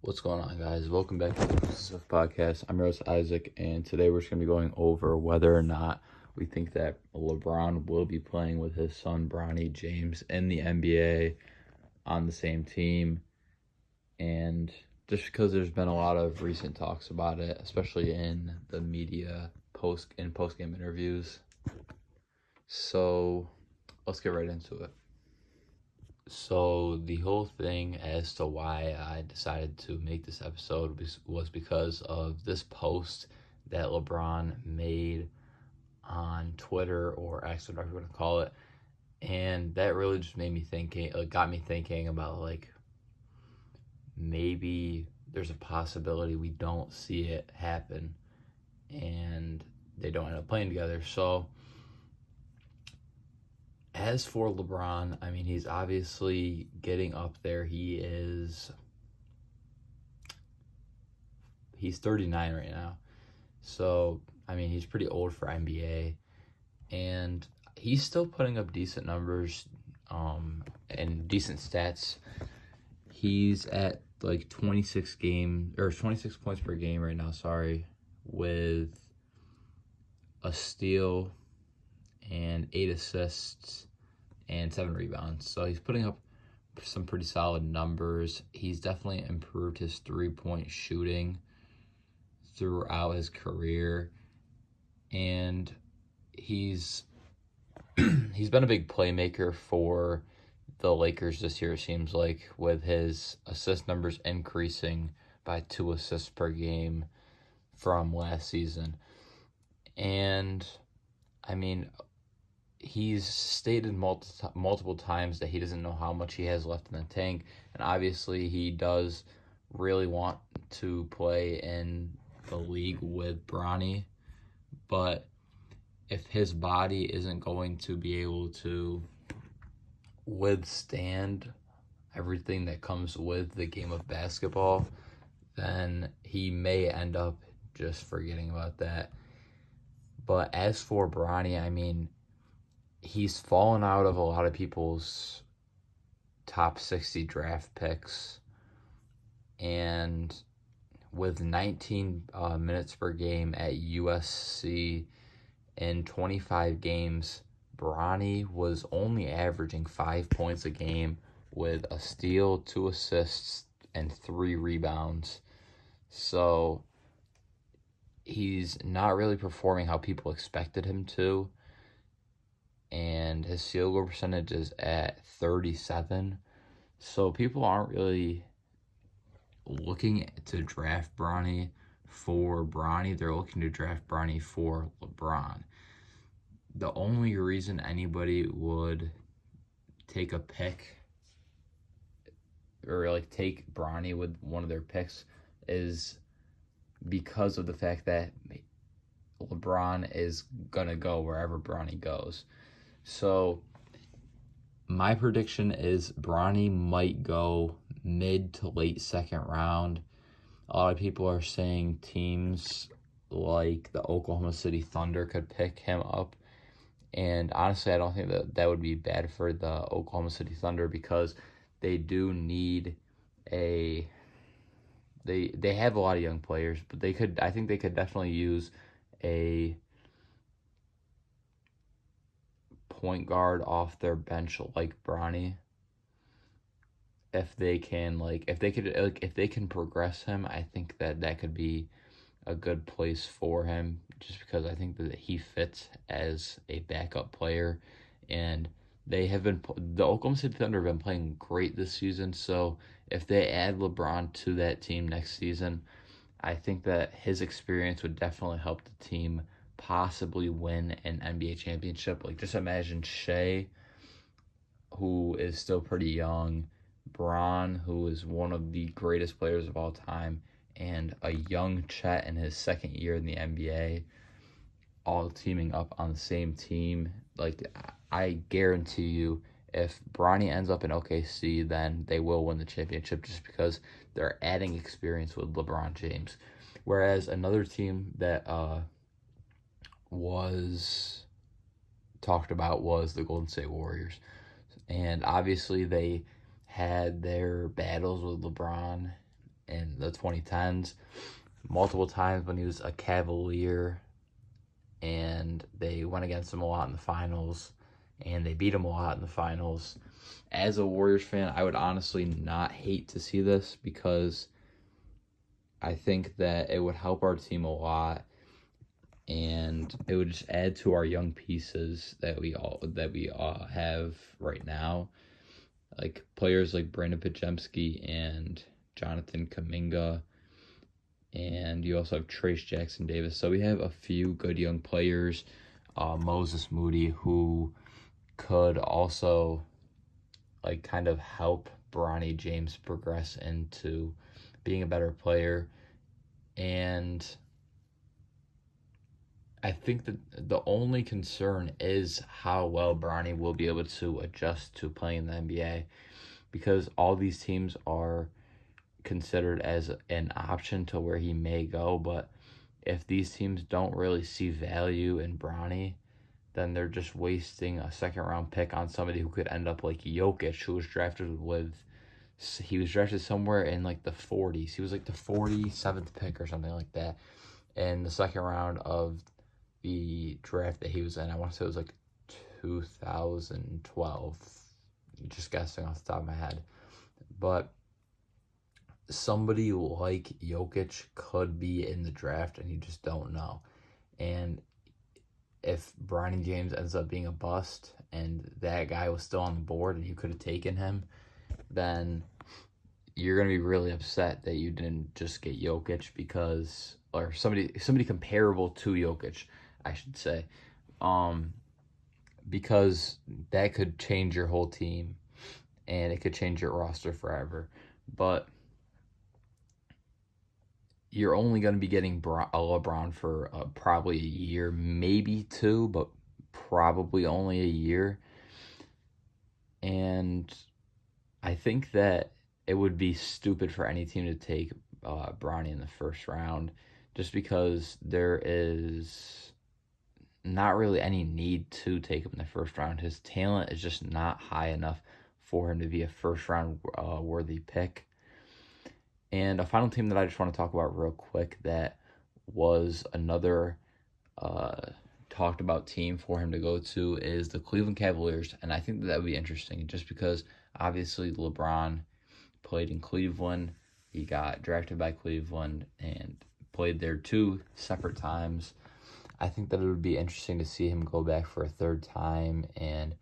What's going on, guys? Welcome back to the Stuff Podcast. I'm your host, Isaac, and today we're just going to be going over whether or not we think that LeBron will be playing with his son, Bronny James, in the NBA on the same team. And just because there's been a lot of recent talks about it, especially in the media post-game interviews. So let's get right into it. So the whole thing as to why I decided to make this episode was because of this post that LeBron made on Twitter or X, whatever you want to call it. And that really just made me thinking, got me thinking about maybe there's a possibility we don't see it happen and they don't end up playing together. So as for LeBron, I mean, he's obviously getting up there. He's 39 right now. So, I mean, he's pretty old for NBA. And he's still putting up decent numbers and decent stats. He's at 26 points per game right now, with a steal and 8 assists and 7 rebounds. So he's putting up some pretty solid numbers. He's definitely improved his three-point shooting throughout his career, and he's been a big playmaker for the Lakers this year, it seems like, with his assist numbers increasing by 2 assists per game from last season. And I mean, he's stated multiple times that he doesn't know how much he has left in the tank, and obviously he does really want to play in the league with Bronny, but if his body isn't going to be able to withstand everything that comes with the game of basketball, then he may end up just forgetting about that. But as for Bronny, I mean, he's fallen out of a lot of people's top 60 draft picks. And with 19 minutes per game at USC in 25 games, Bronny was only averaging 5 points a game with a steal, 2 assists, and 3 rebounds. So he's not really performing how people expected him to. And his field goal percentage is at 37. So people aren't really looking to draft Bronny for Bronny. They're looking to draft Bronny for LeBron. The only reason anybody would take a pick or take Bronny with one of their picks is because of the fact that LeBron is going to go wherever Bronny goes. So my prediction is Bronny might go mid to late second round. A lot of people are saying teams like the Oklahoma City Thunder could pick him up. And honestly, I don't think that would be bad for the Oklahoma City Thunder because they do need they have a lot of young players, but I think they could definitely use a point guard off their bench like Bronny. If they can progress him, I think that could be a good place for him, just because I think that he fits as a backup player. And the Oklahoma City Thunder have been playing great this season, so if they add LeBron to that team next season, I think that his experience would definitely help the team possibly win an NBA championship. Just imagine Shea, who is still pretty young, Bron, who is one of the greatest players of all time, and a young Chet in his second year in the NBA, all teaming up on the same team. I guarantee you, if Bronny ends up in OKC, then they will win the championship just because they're adding experience with LeBron James. Whereas another team that was talked about was the Golden State Warriors. And obviously they had their battles with LeBron and the 2010s, multiple times when he was a Cavalier, and they went against him a lot in the finals, and they beat him a lot in the finals. As a Warriors fan, I would honestly not hate to see this, because I think that it would help our team a lot, and it would just add to our young pieces that we all have right now, like players like Brandon Podziemski and Jonathan Kuminga, and you also have Trace Jackson Davis. So we have a few good young players, Moses Moody, who could also like kind of help Bronny James progress into being a better player. And I think that the only concern is how well Bronny will be able to adjust to playing in the NBA, because all these teams are considered as an option to where he may go. But if these teams don't really see value in Bronny, then they're just wasting a second-round pick on somebody who could end up like Jokic, who was drafted somewhere in like the 40s. He was like the 47th pick or something like that in the second round of the draft that he was in. I want to say it was like 2012. Just guessing off the top of my head. But somebody like Jokic could be in the draft, and you just don't know. And if Bronny James ends up being a bust and that guy was still on the board and you could have taken him, then you're going to be really upset that you didn't just get Jokic, because, or somebody comparable to Jokic, I should say, because that could change your whole team and it could change your roster forever. But you're only going to be getting a LeBron for probably a year, maybe two, but probably only a year. And I think that it would be stupid for any team to take Bronny in the first round, just because there is not really any need to take him in the first round. His talent is just not high enough for him to be a first-round worthy pick. And a final team that I just want to talk about real quick that was another talked about team for him to go to is the Cleveland Cavaliers. And I think that would be interesting, just because obviously LeBron played in Cleveland. He got drafted by Cleveland and played there 2 separate times. I think that it would be interesting to see him go back for a third time and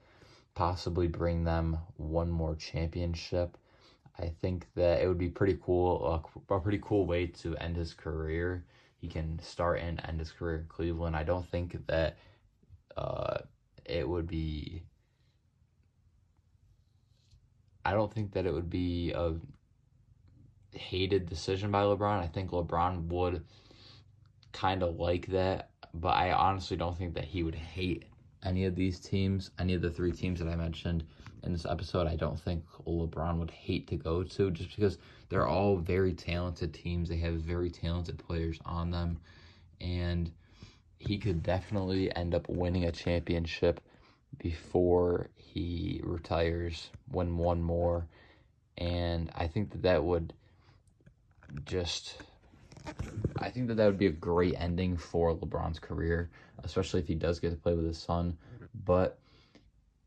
possibly bring them one more championship. I think that it would be pretty cool, a pretty cool way to end his career. He can start and end his career in Cleveland. I don't think that it would be a hated decision by LeBron. I think LeBron would kind of like that, but I honestly don't think that he would hate any of these teams, any of the 3 teams that I mentioned in this episode. I don't think LeBron would hate to go to, just because they're all very talented teams. They have very talented players on them, and he could definitely end up winning a championship before he retires, win one more. And I think that would be a great ending for LeBron's career, especially if he does get to play with his son. But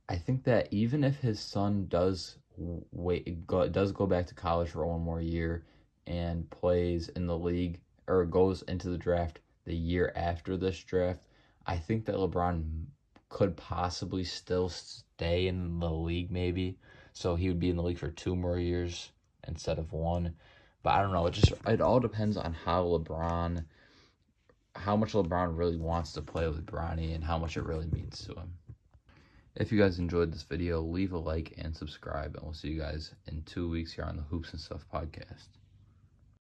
I think that even if his son does go back to college for one more year and plays in the league or goes into the draft the year after this draft, I think that LeBron could possibly still stay in the league, maybe. So he would be in the league for 2 more years instead of 1. But I don't know. It all depends on how much LeBron really wants to play with Bronny and how much it really means to him. If you guys enjoyed this video, leave a like and subscribe, and we'll see you guys in 2 weeks here on the Hoops and Stuff podcast.